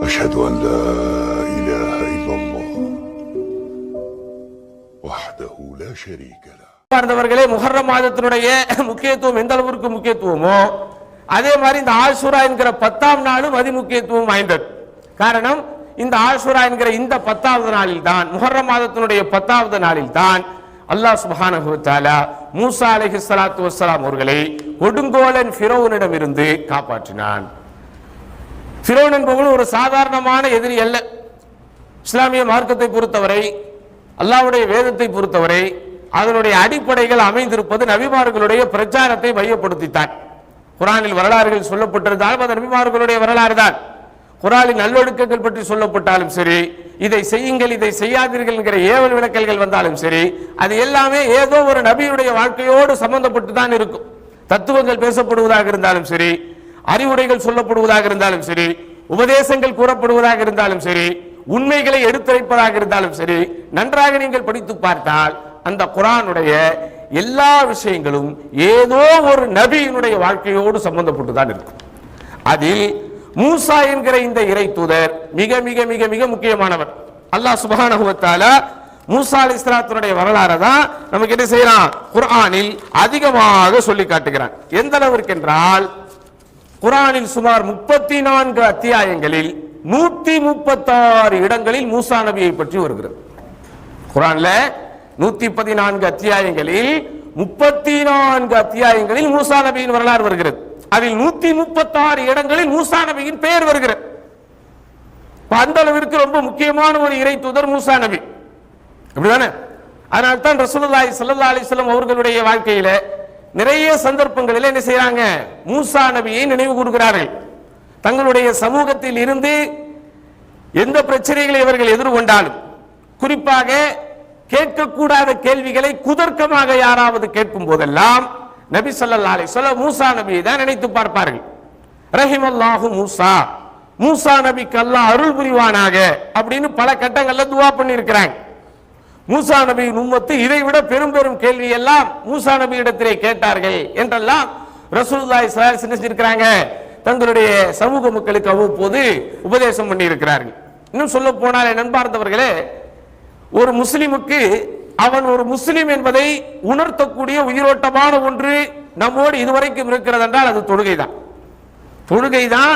أشهد أن لا إله إلا الله وحده لا شريك له. பார்த்தவர்களே, முஹர்ரம் மாதத்தினுடைய முக்கியத்துவம் எந்த அளவிற்கு முக்கியத்துவமோ அதே மாதிரி இந்த ஆஷுரா என்கிற 10ஆம் நாளும் அதி முக்கியத்துவம் வாய்ந்தது. காரணம், இந்த ஆஷுரா என்கிற இந்த 10வது நாளில் தான், முஹர்ரம் மாதத்தினுடைய 10வது நாளில் தான் அல்லாஹ் சுப்ஹானஹு வ தஆலா மூசா அலைஹிஸ்ஸலாத்து வஸ்ஸலாம் அவர்களை கொடுங்கோலன் ஃபிரௌனிடம் இருந்து காப்பாற்றினான். ஃபிரௌன் என்பவன் ஒரு சாதாரணமான எதிரி அல்ல. இஸ்லாமிய மார்க்கத்தை பொறுத்தவரை, அல்லாஹ்வுடைய வேதத்தை பொறுத்தவரை அதனுடைய அடிப்படைகள் அமைந்திருப்பது நபிமார்களுடைய பிரச்சாரத்தை மையப்படுத்தித்தான். குர்ஆனில் வரலாறுகள் சொல்லப்பட்டிருந்தாலும் அது நபிமார்களுடைய வரலாறு தான். குர்ஆனில் நல்லொழுக்கங்கள் பற்றி சொல்லப்பட்டாலும் சரி, இதை செய்யுங்கள் இதை செய்யாதீர்கள் என்கிற ஏவல் விளக்கல்கள் வந்தாலும் சரி, அது எல்லாமே ஏதோ ஒரு நபியுடைய வாழ்க்கையோடு சம்பந்தப்பட்டு தான் இருக்கும். தத்துவங்கள் பேசப்படுவதாக இருந்தாலும் சரி, அறிவுரைகள் சொல்லப்படுவதாக இருந்தாலும் சரி, உபதேசங்கள் கூறப்படுவதாக இருந்தாலும் சரி, உண்மைகளை எடுத்துரைப்பதாக இருந்தாலும் சரி, நன்றாக நீங்கள் படித்து பார்த்தால் அந்த குர்ஆனுடைய எல்லா விஷயங்களும் ஏதோ ஒரு நபியினுடைய வாழ்க்கையோடு சம்பந்தப்பட்டு தான் இருக்கும். அதில் மூசா என்கிற இந்த இறை தூதர் மிக மிக மிக மிக முக்கியமானவர். அல்லாஹ் சுப்ஹானஹு வ தஆலா மூசா அலைஹிஸ்ஸலாத்துடைய வரலாறை தான் நமக்கு என்ன செய்யறான், குர்ஆனில் அதிகமாக சொல்லி காட்டுகிறான். எந்த அளவிற்கு என்றால், குர்ஆனில் சுமார் 34 அத்தியாயங்களில் 136 இடங்களில் மூசா நபியை பற்றி வருகிறது. குர்ஆன்ல 114 அத்தியாயங்களில் 34 அத்தியாயங்களில் மூசா நபியின் வரலாறு வருகிறது. அதில் 136 இடங்களில் மூசா நபியின் பெயர் வருகிறது. அந்த அளவிற்கு ரொம்ப முக்கியமான ஒரு இறை தூதர் மூசா நபி, அப்படிதானே? அதனால தான் ரசூலுல்லாஹி ஸல்லல்லாஹு அலைஹி வஸல்லம் அவர்களுடைய வாழ்க்கையில நிறைய சந்தர்ப்பங்களில் என்ன செய்யறாங்க, மூசா நபியை நினைவு கூறுகிறார்கள். தங்களுடைய சமூகத்தில் இருந்து எந்த பிரச்சனைகளை இவர்கள் எதிர்கொண்டாலும், குறிப்பாக கேட்கக்கூடாத கேள்விகளை குதர்க்கமாக யாராவது கேட்கும் போதெல்லாம் நபி ஸல்லல்லாஹு அலைஹி வஸல்லம் மூசா நபியை தான் நினைத்து பார்ப்பார்கள். ரஹிமல்லாஹு மூசா, மூசா நபிக்கு அல்லாஹ் அருள் புரிவானாக அப்படின்னு பல கட்டங்கள்ல துஆ பண்ணி இருக்கிறாங்க. மூசா நபியின் உம்மத்து இதை விட பெரும் பெரும் கேள்வி எல்லாம் மூசா நபி இடத்திலே கேட்டார்கள் என்றெல்லாம் ரசூலுல்லாஹி ஸல்லல்லாஹு அலைஹி வஸல்லம் செஞ்சிருக்கிறாங்க. தங்களுடைய சமூக மக்களுக்கு அவ்வப்போது உபதேசம் பண்ணி இருக்கிறார்கள். இன்னும் சொல்ல போனால் நண்பார்ந்தவர்களே, ஒரு முஸ்லிமுக்கு அவன் ஒரு முஸ்லிம் என்பதை உணர்த்தக்கூடிய உயிரோட்டமான ஒன்று நம்மோடு இதுவரைக்கும் இருக்கிறது என்றால் அது தொழுகை தான். தொழுகை தான்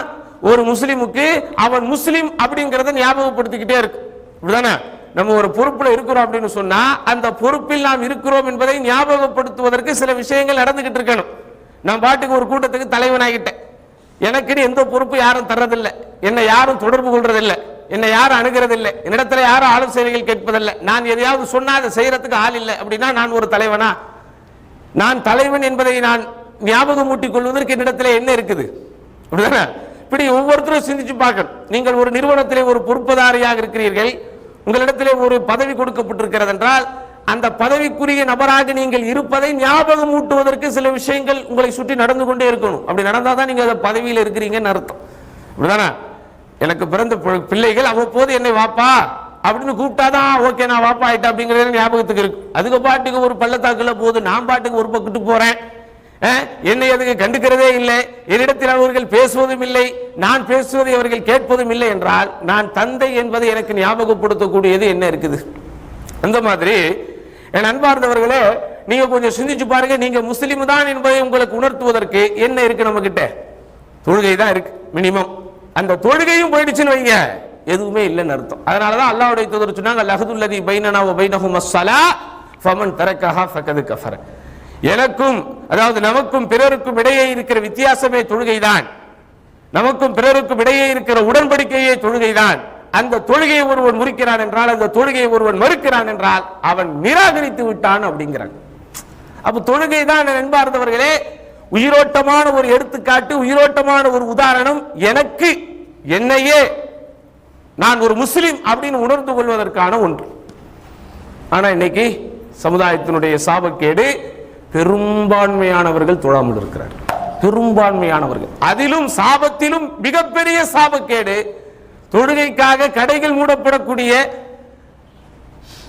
ஒரு முஸ்லிமுக்கு அவன் முஸ்லிம் அப்படிங்கறத ஞாபகப்படுத்திக்கிட்டே இருக்கு, இப்படிதானே? நம்ம ஒரு பொறுப்புல இருக்கிறோம் அப்படின்னு சொன்னா அந்த பொறுப்பில் நாம் இருக்கிறோம் என்பதை ஞாபகப்படுத்துவதற்கு சில விஷயங்கள் நடந்துகிட்டு இருக்கணும். நான் பாட்டுக்கு ஒரு கூட்டத்துக்கு தலைவனாகிட்டேன், எனக்குன்னு எந்த பொறுப்பு யாரும் தர்றதில்லை, என்னை யாரும் தொடர்பு கொள்றதில்லை, என்னை யாரும் அணுகிறதில்லை, என்னிடத்துல யாரும் ஆலோசனைகள் கேட்பதில்லை, நான் எதையாவது சொன்னா அதை செய்யறதுக்கு ஆள் இல்லை அப்படின்னா நான் ஒரு தலைவனா? நான் தலைவன் என்பதை நான் ஞாபகம் ஊட்டிக் கொள்வதற்கு என்னிடத்துல என்ன இருக்குது, அப்படிதானே? இப்படி ஒவ்வொருத்தரும் சிந்திச்சு பார்க்கணும். நீங்கள் ஒரு நிறுவனத்திலே ஒரு பொறுப்புதாரியாக இருக்கிறீர்கள், உங்களிடத்திலே ஒரு பதவி கொடுக்கப்பட்டிருக்கிறது என்றால் அந்த பதவிக்குரிய நபராக நீங்கள் இருப்பதை ஞாபகம் ஊட்டுவதற்கு சில விஷயங்கள் உங்களை சுற்றி நடந்து கொண்டே இருக்கணும். அப்படி நடந்தாதான் நீங்க அந்த பதவியில் இருக்கிறீங்கன்னு அர்த்தம், அப்படிதானே? எனக்கு பிறந்த பிள்ளைகள் அவ்வப்போது என்னை வாப்பா அப்படின்னு கூப்பிட்டாதான் ஓகே நான் வாப்பா ஆயிட்டா அப்படிங்கிறது ஞாபகத்துக்கு இருக்கு. அதுக்கு பாட்டுக்கு ஒரு பள்ளத்தாக்குல போது நான் பாட்டுக்கு ஒரு பக்கத்து போறேன், என்னை அதுக்கு கண்டுக்கிறதே இல்லை, என்னிடத்தில் அவர்கள் பேசுவதும் இல்லை, நான் பேசுவதை அவர்கள் கேட்பதும் இல்லை என்றால் நான் தந்தை என்பதை எனக்கு ஞாபகப்படுத்தக்கூடியது என்ன இருக்குது? அந்த மாதிரி என் அன்பார்ந்தவர்களே, நீங்க கொஞ்சம் சிந்திச்சு பாருங்க. நீங்க முஸ்லிம் தான் என்பதை உங்களுக்கு உணர்த்துவதற்கு என்ன இருக்கு நம்ம கிட்ட? தொழுகை தான் இருக்கு மினிமம். அந்த தொழுகையும் போயிடுச்சுன்னு வைங்க, எதுவுமே இல்லைன்னு அர்த்தம். அதனாலதான் அல்லாஹ்வுடைய தூதர் சொன்னாங்க, லஹதுல்லதி பைனனா வ பைனஹும் அஸ்ஸலா ஃபமன் தரக்கஹா ஃபகத் கஃபர. எனக்கும் அதாவது நமக்கும் பிறருக்கும் இடையே இருக்கிற வித்தியாசமே தொழுகைதான், நமக்கும் பிறருக்கும் இடையே இருக்கிற உடன்படிக்கையே தொழுகைதான். அந்த தொழுகையை ஒருவன் முறிக்கிறான் என்றால், அந்த தொழுகையை ஒருவன் மறுக்கிறான் என்றால் அவன் நிராகரித்து விட்டான் அப்படிங்கிறாங்க. அப்ப தொழுகை தான் நண்பார்ந்தவர்களே உயிரோட்டமான ஒரு எடுத்துக்காட்டு, உயிரோட்டமான ஒரு உதாரணம். எனக்கு என்னையே நான் ஒரு முஸ்லிம் அப்படின்னு உணர்ந்து கொள்வதற்கான ஒன்று. ஆனா இன்னைக்கு சமுதாயத்தினுடைய சாபக்கேடு, பெரும்பான்மையானவர்கள் தொழாமல் இருக்கிறார். பெரும்பான்மையானவர்கள், அதிலும் சாபத்திலும் மிகப்பெரிய சாபக்கேடு, தொழுகைக்காக கடைகள் மூடப்படக்கூடிய,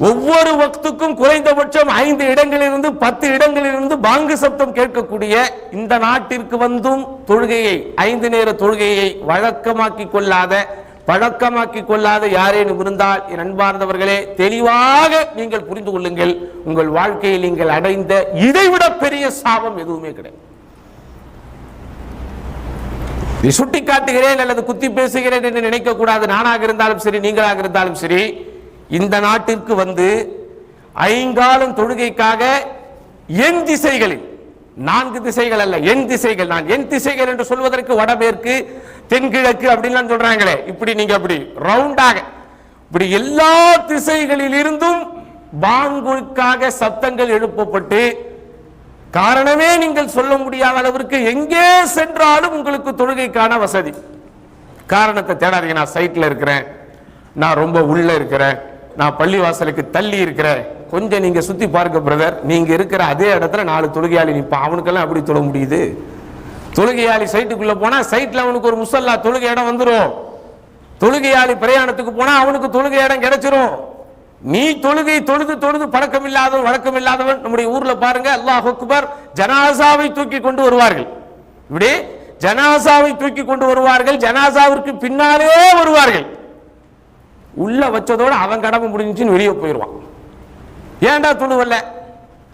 ஒவ்வொரு வக்துக்கும் குறைந்தபட்சம் 5 இடங்களிலிருந்து 10 இடங்களிலிருந்து பாங்கு சப்தம் கேட்கக்கூடிய இந்த நாட்டிற்கு வந்தும் தொழுகையை 5 நேர தொழுகையை வழக்கமாக்கி கொள்ளாத பழக்கமாக்கி கொள்ளாத யாரேனும் இருந்தால் என் அன்பார்ந்தவர்களே, தெளிவாக நீங்கள் புரிந்து கொள்ளுங்கள், உங்கள் வாழ்க்கையில் நீங்கள் அடைந்த இதைவிட பெரிய சாபம் எதுவுமே கிடையாது. சுட்டி காட்டுகிறேன் அல்லது குத்தி பேசுகிறேன் என்று நினைக்க கூடாது. நானாக இருந்தாலும் சரி, நீங்களாக இருந்தாலும் சரி, இந்த நாட்டிற்கு வந்து ஐங்காலம் தொழுகைக்காக என் திசைகளில், 4 திசைகள் அல்ல, என் திசைகள். நான் என் திசைகள் என்று சொல்வதற்கு வடமேற்கு, தென்கிழக்கு அப்படின்லாம் சொல்றாங்களே, இப்படி நீங்க அப்படி ரவுண்டாக இப்படி எல்லா திசைகளில் இருந்தும் பாங்குக்காக சத்தங்கள் எழுப்பப்பட்டு, காரணமே நீங்கள் சொல்ல முடியாத அளவிற்கு எங்கே சென்றாலும் உங்களுக்கு தொழுகைக்கான வசதி. காரணத்தை தேடாதீங்க. நான் சைட்ல இருக்கிறேன், நான் ரொம்ப உள்ள இருக்கிறேன், நான் பள்ளிவாசலுக்கு தள்ளி இருக்கிறேன். கொஞ்சம் நீங்க சுத்தி பாருங்க பிரதர், நீங்க இருக்கிற அதே இடத்துல 4 தொழுகையாளி நிற்பான். அவனுக்கெல்லாம் எப்படி தொழ முடியுது? தொழுகையாளி சைட்டுக்குள்ள போனா சைட்ல அவனுக்கு ஒரு முசல்லா தொழுகை இடம் வந்துடும். தொழுகையாளி பிரயாணத்துக்கு போனா அவனுக்கு தொழுகை இடம் கிடைச்சிரும். நீ தொழுகை தொழுது தொழுது பழக்கம் இல்லாதவன், வழக்கம் இல்லாதவன். நம்முடைய ஊர்ல பாருங்க, அல்லாஹ் அக்பர், ஜனாசாவை தூக்கி கொண்டு வருவார்கள். இப்படி ஜனாசாவை தூக்கி கொண்டு வருவார்கள், ஜனாசாவிற்கு பின்னாலே வருவார்கள். உள்ள வச்சதோட அவன் கடமை முடிஞ்சுன்னு வெளியே போயிடுவான். ஏன்டா தொழுவல்ல?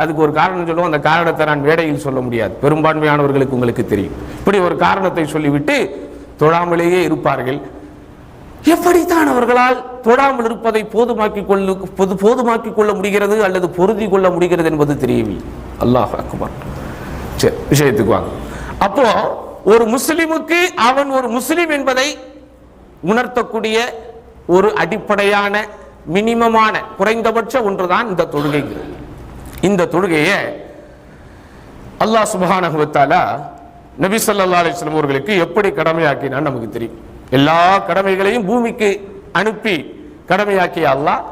அதுக்கு ஒரு காரணம் சொல்லுவோம். அந்த காரணத்தை நான் மேடையில் சொல்ல முடியாது, பெரும்பான்மையானவர்களுக்கு உங்களுக்கு தெரியும். இப்படி ஒரு காரணத்தை சொல்லிவிட்டு தொழாமலேயே இருப்பார்கள். எப்படித்தான் அவர்களால் தொழாமல் இருப்பதை போதுமாக்கிக் கொள்ள முடிகிறது அல்லது பொருதி கொள்ள முடிகிறது என்பது தெரியவில்லை. அல்லாஹ் அக்பர். சரி, விஷயத்துக்கு வாங்க. அப்போ ஒரு முஸ்லிமுக்கு அவன் ஒரு முஸ்லிம் என்பதை உணர்த்தக்கூடிய ஒரு அடிப்படையான மினிமமான குறைந்தபட்ச ஒன்றுதான் இந்த தொழுகை. இந்த தொழுகையை அல்லாஹ் சுப்ஹானஹு வ தஆலா நபி ஸல்லல்லாஹு அலைஹி வஸல்லம் அவர்களுக்கு எப்படி கடமையாக்கினான்னு நமக்கு தெரியும். எல்லா கடமைகளையும் பூமிக்கு அனுப்பி கடமையாக்கிய அல்லாஹ்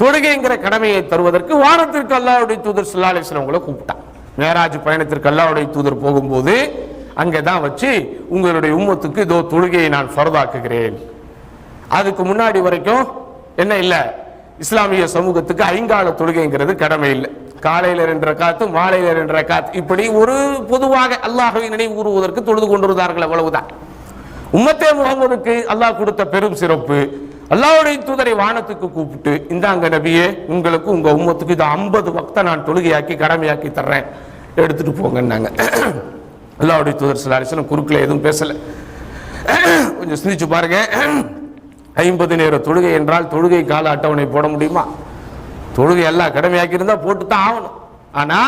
தொழுகைங்கிற கடமையை தருவதற்கு வானத்திற்கு அல்லாஹ்வுடைய தூதர் ஸல்லல்லாஹு அலைஹி வஸல்லம் அவங்களை கூப்பிட்டான். மேராஜ் பயணத்திற்கு அல்லாஹ்வுடைய தூதர் போகும்போது அங்கதான் வச்சு உங்களுடைய உம்மத்துக்கு இதோ தொழுகையை நான் ஃபர்தாக்குகிறேன். அதுக்கு முன்னாடி வரைக்கும் என்ன இல்ல, இஸ்லாமிய சமூகத்துக்கு ஐங்கால தொழுகைங்கிறது கடமை இல்லை. காலையில 2 ரக்காத்து, மாலையில 2 ரக்காத்து, இப்படி ஒரு பொதுவாக அல்லாஹ்வை நினைவு கூறுவதற்கு தொழுது கொண்டிருந்தார்கள், அவ்வளவுதான். உம்மத்தே முகமதுக்கு அல்லாஹ் கொடுத்த பெரும் சிறப்பு, அல்லாஹ்வுடைய தூதரை வானத்துக்கு கூப்பிட்டு, இந்தாங்க நபியே, உங்களுக்கு உங்க உம்மத்துக்கு இது 50 வக்த நான் தொழுகையாக்கி கடமையாக்கி தர்றேன், எடுத்துட்டு போங்கன்னாங்க. அல்லாஹ்வுடைய தூதர் ஸல்லல்லாஹு அலைஹி வஸல்லம் குறுக்கில் எதுவும் பேசல. கொஞ்சம் சிந்திச்சு பாருங்க. 50 நேர தொழுகை என்றால் தொழுகை கால அட்டவணை போட முடியுமா? தொழுகை எல்லாம் கடமையாக்கி இருந்தா போட்டு தான் ஆகணும். ஆனா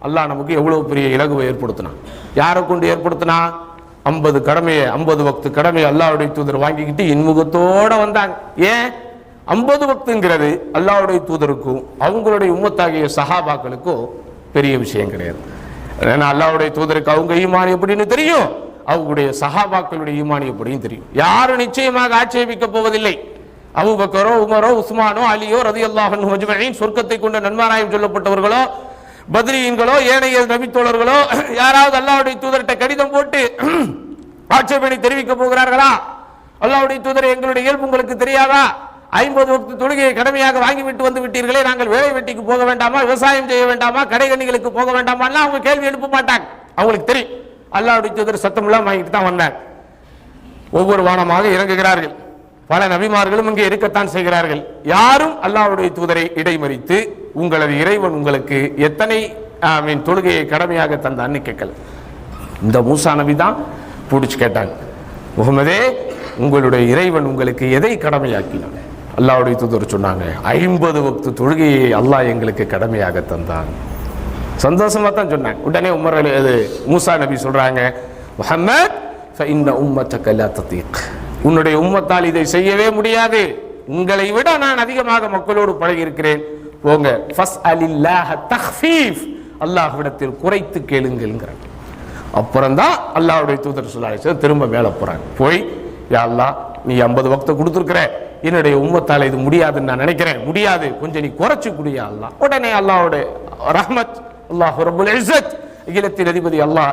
அல்லாஹ் நமக்கு எவ்வளவு பெரிய இலகுவை ஏற்படுத்தினான். யாரை கொண்டு ஏற்படுத்தினா? 50 கடமையை, 50 வக்து கடமையை அல்லாஹ்வுடைய தூதர் வாங்கிக்கிட்டு இன்முகத்தோட வந்தாங்க. ஏன் 50 வக்துங்கிறது அல்லாஹ்வுடைய தூதருக்கும் அவங்களுடைய உம்மத்தாகிய சஹாபாக்களுக்கும் பெரிய விஷயம் கிடையாது. ஏன்னா அல்லாஹ்வுடைய தூதருக்கு அவங்க ஈமான் எப்படின்னு தெரியும், அவங்களுடைய சஹாபாக்களுடைய ஈமான் எப்படியும் தெரியும். யாரும் நிச்சயமாக ஆட்சேபிக்க போவதில்லை. அபூபக்கரோ, உமரோ, உஸ்மானோ, அலியோ ரலியல்லாஹு அன்ஹும் அஜ்மஈன், சொர்க்கத்தை கொண்ட நன்மாராயம் சொல்லப்பட்டவர்களோ, பத்ரீன்களோ, ஏனைய நபித்தோழர்களோ யாராவது அல்லாஹ்வுடைய தூதர்கிட்ட கடிதம் போட்டு ஆட்சேபனை தெரிவிக்க போகிறார்களா? அல்லாஹ்வுடைய தூதரை, எங்களுடைய இயல்பு உங்களுக்கு தெரியாதா? 50 வக்து தொழுகையை கடமையாக வாங்கிவிட்டு வந்து விட்டீர்களே, நாங்கள் வேலை வெட்டிக்கு போக வேண்டாமா, விவசாயம் செய்ய வேண்டாமா, கடைகண்ணிகளுக்கு போக வேண்டாமா? அவங்க கேள்வி எழுப்ப மாட்டாங்க. அவங்களுக்கு தெரியும் அல்லாஹ்வுடைய தூதர் சத்தமெல்லாம் வாங்கிட்டு தான் வந்தாங்க. ஒவ்வொரு வானமாக இறங்குகிறார்கள். பல நபிமார்களும் இங்கே இருக்கத்தான் செய்கிறார்கள். யாரும் அல்லாஹ்வுடைய தூதரை இடைமறித்து உங்களது இறைவன் உங்களுக்கு எத்தனை தொழுகையை கடமையாக தந்தான்னு கேட்கல. இந்த மூசா நபி தான் பிடிச்சு கேட்டாங்க, முகமதே, உங்களுடைய இறைவன் உங்களுக்கு எதை கடமையாக்கினான்? அல்லாஹ்வுடைய தூதர் சொன்னாங்க, 50 வக்து தொழுகையை அல்லாஹ் எங்களுக்கு கடமையாக தந்தான். சந்தோஷமா தான் சொன்னாங்க. உடனே மூசா நபி சொல்றாங்க, முஹம்மத் ஃபஇன்ன உம்மத்தக லா ததீக், உன்னுடைய உம்மத்தால் இதை செய்யவே முடியாது, உங்களை விட நான் அதிகமாக மக்களோடு பழகி இருக்கிறேன், போங்க ஃபஸ்அலில்லாஹ தக்ஃபீஃப், அல்லாஹ்விடத்தில் குறைத்து கேளுங்கள்ங்கறாங்க. அப்புறம் தான் அல்லாஹ்வுடைய தூதர் ஸல்லல்லாஹு அலைஹி வஸல்லம் திரும்ப மேலே போறாங்க. போய், யா அல்லாஹ், நீ 50 வக்த கொடுத்துருக்கிற, என்னுடைய உம்மத்தால் இது முடியாதுன்னு நான் நினைக்கிறேன், முடியாது, கொஞ்சம் நீ குறைச்சு குடியா அல்லாஹ். உடனே அல்லாஹ்வுடைய ரஹ்மத், அல்லாஹ் ரப்புல் இஸ்ஸத், அகிலத்தின் அதிபதி அல்லாஹ்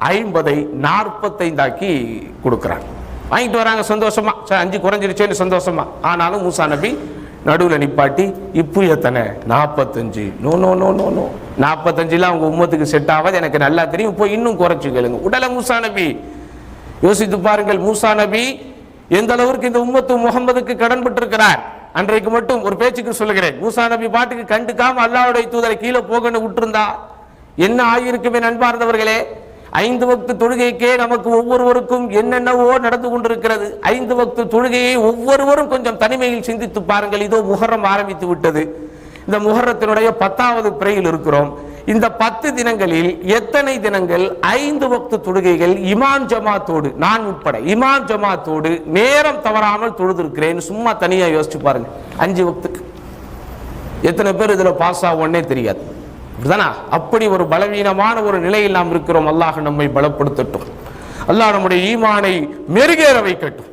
50ஐ 45 ஆக்கி கொடுக்குறாங்க. வாங்கிட்டு வராங்க சந்தோஷமா. 5 குறைஞ்சிருச்சேன்னு சந்தோஷமா. ஆனாலும் மூசா நபி நடுவில் நிப்பாட்டி, இப்போ எத்தனை? 45. No no no no no 45 அவங்க உம்மத்துக்கு செட் ஆகாது, எனக்கு நல்லா தெரியும், இப்போ இன்னும் குறைச்சு கேளுங்க. உடனே மூசா நபி யோசித்து பாருங்கள், மூசா நபி எந்த அளவிற்கு இந்த உம்மத்து முகமதுக்கு கடன்பட்டிருக்கிறார். அன்றைக்கு மட்டும் ஒரு பேச்சுக்கு சொல்லுகிறேன், மூசா நபி பாட்டுக்கு கண்டுக்காம அல்லாஹ்வுடைய தூதரை கீழே போகன்னு விட்டுருந்தா என்ன ஆகியிருக்குமே நண்பார்ந்தவர்களே. 5 வக்து தொழுகைக்கே நமக்கு ஒவ்வொருவருக்கும் என்னென்னவோ நடந்து கொண்டிருக்கிறது. 5 வக்து தொழுகையை ஒவ்வொருவரும் கொஞ்சம் தனிமையில் சிந்தித்து பாருங்கள். இதோ முஹர்ரம் ஆரம்பித்து விட்டது. இந்த முஹர்ரத்தினுடைய 10வது பிறையில் இருக்கிறோம். இந்த 10 தினங்களில் எத்தனை தினங்கள் 5 வக்து தொழுகைகள் இமாம் ஜமாத்தோடு, நான் உட்பட இமாம் ஜமாத்தோடு நேரம் தவறாமல் தொழுதிருக்கிறேன்? சும்மா தனியா யோசிச்சு பாருங்க. 5 வக்துக்கு எத்தனை பேர் இதுல பாஸ் ஆகும்னே தெரியாது. அப்படி ஒரு பலவீனமான ஒரு நிலையில் நாம் இருக்கிறோம். அல்லாஹ் நம்மை பலப்படுத்தட்டும். அல்லாஹ் நம்முடைய ஈமானை மெருகேற வைக்கட்டும்.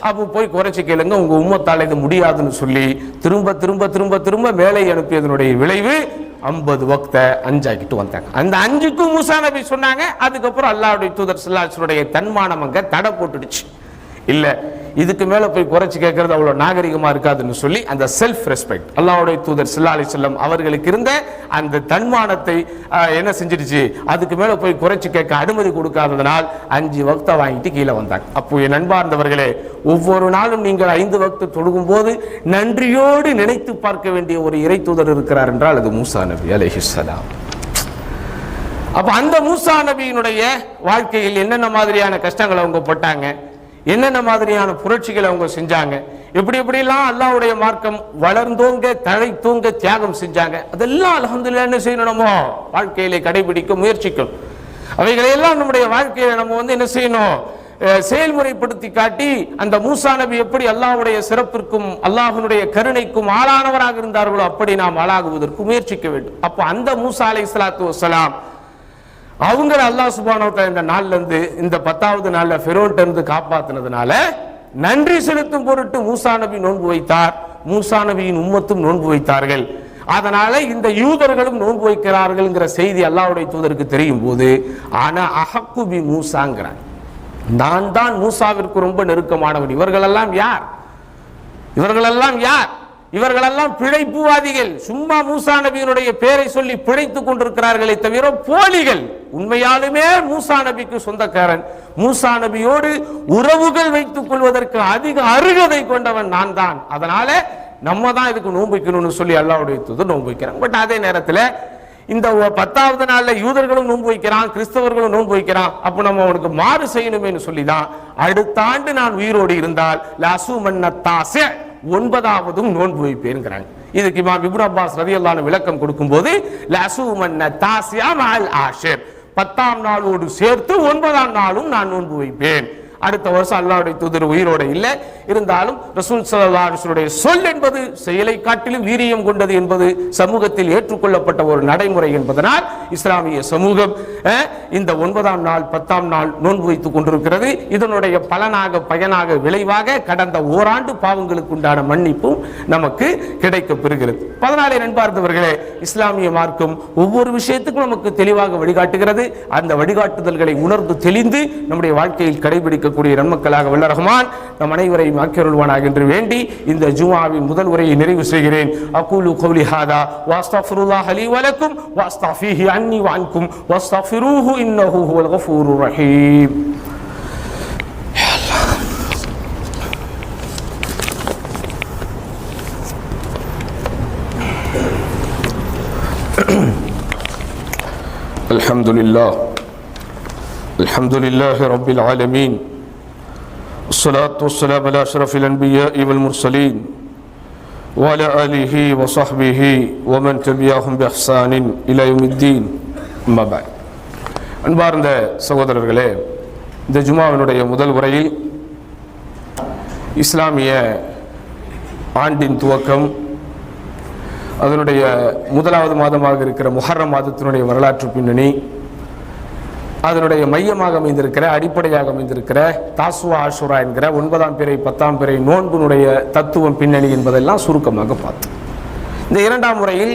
அப்போ போய் குறைச்சி கேளுங்க, உங்க உம்மத்தால் இது முடியாதுன்னு சொல்லி திரும்ப திரும்ப திரும்ப திரும்ப மேலே அனுப்பியதனுடைய விளைவு 50 வக்த 5 ஆக்கிட்டு வந்தாங்க. அந்த 5க்கும் மூசா நபி சொன்னாங்க. அதுக்கப்புறம் அல்லாஹ்வுடைய தூதர் ஸல்லல்லாஹு அலைஹி வஸல்லம் தன்மானம் அங்க தடை போட்டுடுச்சு. இல்ல இதுக்கு மேல போய் குறைச்சி கேட்கறது அவ்வளவு நாகரிகமா இருக்காதுன்னு சொல்லி அந்த செல்ஃப் ரெஸ்பெக்ட் அல்லாஹ்வுடைய தூதர் ஸல்லல்லாஹு அலைஹி வஸல்லம் அவர்களுக்கு இருந்த அந்த தன்மானத்தை என்ன செஞ்சிடுச்சு, அதுக்கு மேல போய் குறைச்சி கேட்க அனுமதி கொடுக்காததனால் 5 வக்த வாங்கிட்டு கீழே வந்தாங்க. அப்போ என் அன்பார்ந்தவர்களே, ஒவ்வொரு நாளும் நீங்கள் 5 வக்து தொழுகும் போது நன்றியோடு நினைத்து பார்க்க வேண்டிய ஒரு இறை தூதர் இருக்கிறார் என்றால் அது மூசா நபி அலைஹிஸ்ஸலாம். அப்ப அந்த மூசா நபியினுடைய வாழ்க்கையில் என்னென்ன மாதிரியான கஷ்டங்களை அவங்க பட்டாங்க, என்னென்ன மாதிரியான புரட்சிகளை அவங்க செஞ்சாங்க, எப்படி எப்படிலாம் அல்லாஹ்வுடைய மார்க்கம் வளர்ந்தோங்க தழைத்தோங்க தியாகம் செஞ்சாங்க, அதெல்லாம் அல்ஹம்துலில்லாஹ் என்ன செய்யணுமோ வாழ்க்கையிலே கடைபிடிக்க முயற்சிக்கும். அவைகளையெல்லாம் நம்முடைய வாழ்க்கையில நம்ம என்ன செய்யணும், செயல்முறைப்படுத்தி காட்டி அந்த மூசா நபி எப்படி அல்லாஹ்வுடைய சிறப்பிற்கும் அல்லாஹ்வுடைய கருணைக்கும் ஆளானவராக இருந்தார்களோ அப்படி நாம் ஆளாகுவதற்கு முயற்சிக்க வேண்டும். அப்போ அந்த மூசா அலைஹிஸ்ஸலாத்து வஸ்ஸலாம் அவங்க அல்லாஹ் சுப்ஹானஹு வ தஆலா இந்த நாள்ல இருந்து இந்த 10வது நாள்ல ஃபிரௌன்ட்ட இருந்து காப்பாத்தினதுனால நன்றி செலுத்தும் பொருட்டு மூசா நபி நோன்பு வைத்தார். மூசா நபியின் உம்மத்தும் நோன்பு வைத்தார்கள். அதனால இந்த யூதர்களும் நோன்பு வைக்கிறார்கள்ங்கிற செய்தி அல்லாஹ்வுடைய தூதருக்கு தெரியும் போது ஆனா அஹக்கு பி மூசாங்கிறார், நான் தான் மூசாவிற்கு ரொம்ப நெருக்கமானவன். இவர்களெல்லாம் யார்? இவர்களெல்லாம் யார்? இவர்களெல்லாம் பிழைப்புவாதிகள். சும்மா மூசா நபியினுடைய பெயரை சொல்லி பிழைத்துக் கொண்டிருக்கிறார்களே தவிர போலிகள். உண்மையாலுமே மூசா நபிக்கு சொந்தக்காரன், மூசா நபியோடு உறவுகள் வைத்துக் கொள்வதற்கு அதிக அருகதை கொண்டவன் நான் தான். அதனால நம்ம தான் இதுக்கு நோன்பு வைக்கணும்னு சொல்லி அல்லாஹ்வுடைய தூதர் நோன்பு வைக்கிறாங்க. பட் அதே நேரத்தில் இந்த 10வது நாள்ல யூதர்களும் நோன்பு வைக்கிறான், கிறிஸ்தவர்களும் நோன்பு வைக்கிறான். அப்ப நம்ம அவனுக்கு மாறு செய்யணுமேனு சொல்லிதான் அடுத்த ஆண்டு நான் உயிரோடு இருந்தால் லசுமன்னத்தாஸ 9வதும் நோன்பு வைப்பேன்கிறாங்க. இதுக்கு இமாம் இப்னு அப்பாஸ் ரலியல்லாஹு அன்ஹு விளக்கம் கொடுக்கும்போது லசுமன்னத்தாஸ மஅல் ஆஷிர், 10ஆம் நாளோடு சேர்த்து 9ஆம் நாளும் நான் நோன்பு வைப்பேன். அடுத்த வருஷம் அல்லாஹ்வுடைய தூதர் உயிரோட இல்லை, இருந்தாலும் ரசூல் ஸல்லல்லாஹு அலைஹி வஸல்லம் சொல் என்பது செயலை காட்டிலும் வீரியம் கொண்டது என்பது சமூகத்தில் ஏற்றுக்கொள்ளப்பட்ட ஒரு நடைமுறை என்பதனால் இஸ்லாமிய சமூகம் இந்த 9ஆம் நாள் 10ஆம் நாள் நோன்பு வைத்துக் கொண்டிருக்கிறது. இதனுடைய பயனாக விளைவாக கடந்த ஓராண்டு பாவங்களுக்கு உண்டான மன்னிப்பும் நமக்கு கிடைக்கப் பெறுகிறது. 14 நண்பார்ந்தவர்களே, இஸ்லாமிய மார்க்கம் ஒவ்வொரு விஷயத்துக்கும் நமக்கு தெளிவாக வழிகாட்டுகிறது. அந்த வழிகாட்டுதல்களை உணர்ந்து தெளிந்து நம்முடைய வாழ்க்கையில் கடைபிடிக்க கூடிய நன்மக்களாக வல்ல ரஹ்மான் நம் அனைவரையும் ஆக்கியருள்வானாக என்று வேண்டி இந்த ஜும்ஆவின் முதல் உரையை நிறைவு செய்கிறேன். அகூலு கௌலி ஹாதா வஸ்தக்ஃபிருல்லாஹ லீ வ லக்கும் வஸ்தக்ஃபிஹி அன்னி வ அன்கும் வஸ்தக்ஃபிரூஹு இன்னஹு ஹுவல் கஃபூருர் ரஹீம். அல்ஹம்துலில்லாஹி ரப்பில் ஆலமீன். الصلاة والسلام على أشرف الأنبياء والمرسلين وعلى آله وصحبه ومن تبعهم بإحسان إلى يوم الدين. أما بعد. அன்பார்ந்த சகோதரர்களே, இந்த ஜும்ஆவினுடைய முதல் உரையில் இஸ்லாமிய ஆண்டின் துவக்கம், அதனுடைய 1வது மாதமாக இருக்கிற முஹர்ரம் மாதத்தினுடைய வரலாற்று பின்னணி, அதனுடைய மையமாக அமைந்திருக்கிற அடிப்படையாக அமைந்திருக்கிற தாசுவா ஆஷுரா என்கிற 9ஆம் பிறை 10ஆம் பிறை நோன்பினுடைய தத்துவம் பின்னணி என்பதெல்லாம் சுருக்கமாக பார்த்தோம். இந்த 2ஆம் முறையில்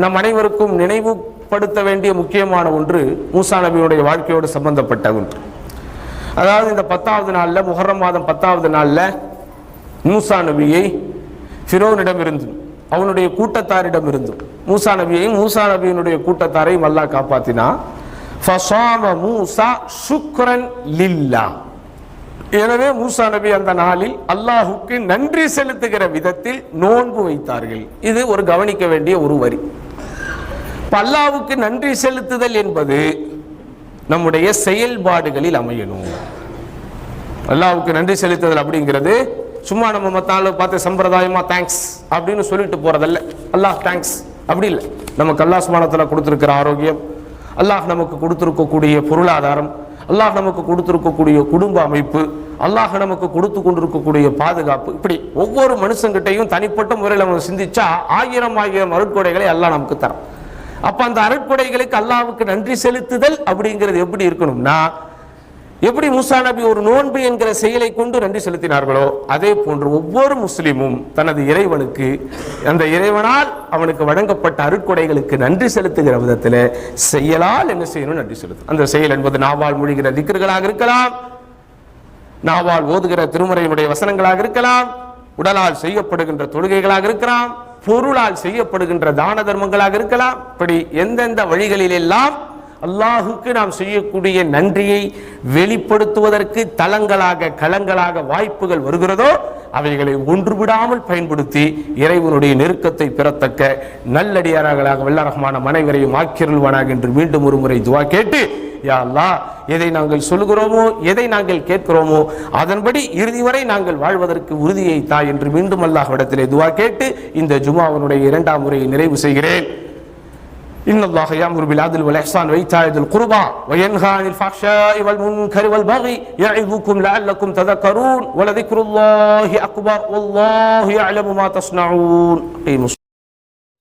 நம் அனைவருக்கும் நினைவுபடுத்த வேண்டிய முக்கியமான ஒன்று மூசா நபியுடைய வாழ்க்கையோடு சம்பந்தப்பட்ட ஒன்று. அதாவது இந்த 10வது நாளில், முஹர்ரம் மாதம் 10வது நாளில் மூசா நபியை ஃபிரௌனிடம் இருந்தும் அவனுடைய கூட்டத்தாரிடம் இருந்தும் மூசா நபியையும் மூசா நபியினுடைய கூட்டத்தாரையும் அல்லாஹ் காப்பாற்றினா. ஃபஸாம மூசா ஷுக்ரன் லில்லாஹ். எனவே மூசா நபி அந்த நாளில் அல்லாஹுக்கு நன்றி செலுத்துகிற விதத்தில் நோன்பு வைத்தார்கள். இது ஒரு கவனிக்க வேண்டிய ஒரு வரி. அல்லாஹ்வுக்கு நன்றி செலுத்துதல் என்பது நம்முடைய செயல்பாடுகளில் அமையணும். அல்லாஹ்வுக்கு நன்றி செலுத்துதல் அப்படிங்கிறது சும்மா நம்ம மத்தால பார்த்து சம்பிரதாயமா தேங்க்ஸ் அப்படின்னு சொல்லிட்டு போறதல்ல. அல்லாஹ் தேங்க்ஸ் அப்படி இல்லை. நமக்கு அல்லாஹ் சுப்ஹானஹு வ தஆலா கொடுத்திருக்கிற ஆரோக்கியம், அல்லாஹ் நமக்கு கொடுத்திருக்கக்கூடிய பொருளாதாரம், அல்லாஹ் நமக்கு கொடுத்திருக்கக்கூடிய குடும்ப அமைப்பு, அல்லாஹ் நமக்கு கொடுத்து கொண்டிருக்கக்கூடிய பாதுகாப்பு, இப்படி ஒவ்வொரு மனுஷங்கிட்டையும் தனிப்பட்ட முறையில் நம்ம சிந்திச்சா ஆயிரம் அருட்கொடைகளை அல்லாஹ் நமக்கு தரும். அப்ப அந்த அருட்கொடைகளுக்கு அல்லாஹ்வுக்கு நன்றி செலுத்துதல் அப்படிங்கிறது எப்படி இருக்கணும்னா, எப்படி மூசா நபி ஒரு நோன்பு என்கிற செயலை கொண்டு நன்றி செலுத்தினார்களோ அதே போன்று ஒவ்வொரு முஸ்லிமும் தனது இறைவனுக்கு, அந்த இறைவனால் அவனுக்கு வழங்கப்பட்ட அருட்கொடைகளுக்கு நன்றி செலுத்துகிற விதத்தில் செயலால் என்ன செய்யணும்? நன்றி செலுத்தும். அந்த செயல் என்பது நாவால் மொழிகிற திக்ர்களாக இருக்கலாம், நாவால் ஓதுகிற திருமறையினுடைய வசனங்களாக இருக்கலாம், உடலால் செய்யப்படுகின்ற தொழுகைகளாக இருக்கலாம், பொருளால் செய்யப்படுகின்ற தான தர்மங்களாக இருக்கலாம். இப்படி எந்தெந்த வழிகளில் எல்லாம் அல்லாஹுக்கு நாம் செய்யக்கூடிய நன்றியை வெளிப்படுத்துவதற்கு தளங்களாக களங்களாக வாய்ப்புகள் வருகிறதோ அவைகளை ஒன்றுவிடாமல் பயன்படுத்தி இறைவனுடைய நெருக்கத்தை பெறத்தக்க நல்லடியார்களாக வல்ல ரஹ்மான அனைவரையும் ஆக்கிருள்வானாக என்று மீண்டும் ஒரு முறை துஆ கேட்டு, யா அல்லாஹ், எதை நாங்கள் சொல்லுகிறோமோ எதை நாங்கள் கேட்கிறோமோ அதன்படி இறுதி வரை நாங்கள் வாழ்வதற்கு உறுதியை தா என்று மீண்டும் அல்லாஹ்விடத்திலே துஆ கேட்டு இந்த ஜுமாவினுடைய இரண்டாம் முறையை நிறைவு செய்கிறேன். إن الله يأمر بالعدل والإحسان وإيتاء ذي القربى وينهى عن الفحشاء والمنكر والبغي يعظكم لعلكم تذكرون ولذكر الله أكبر والله يعلم ما تصنعون.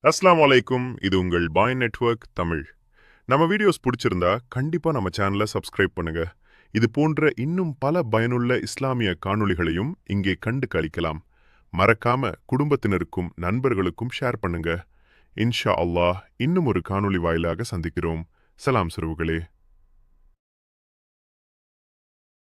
அஸ்ஸலாமு அலைக்கும். இது உங்கள் பாய் நெட்வொர்க் தமிழ். நம்ம வீடியோஸ் பிடிச்சிருந்தா கண்டிப்பா நம்ம சேனலை சப்ஸ்கிரைப் பண்ணுங்க. இது போன்ற இன்னும் பல பயனுள்ள இஸ்லாமிய காணொளிகளையும் இங்கே கண்டு களிக்கலாம். மறக்காம குடும்பத்தினருக்கும் நண்பர்களுக்கும் ஷேர் பண்ணுங்க. இன்ஷா அல்லாஹ் இன்னும் ஒரு காணொளி வாயிலாக சந்திக்கிறோம். சலாம் சிறுவுகளே.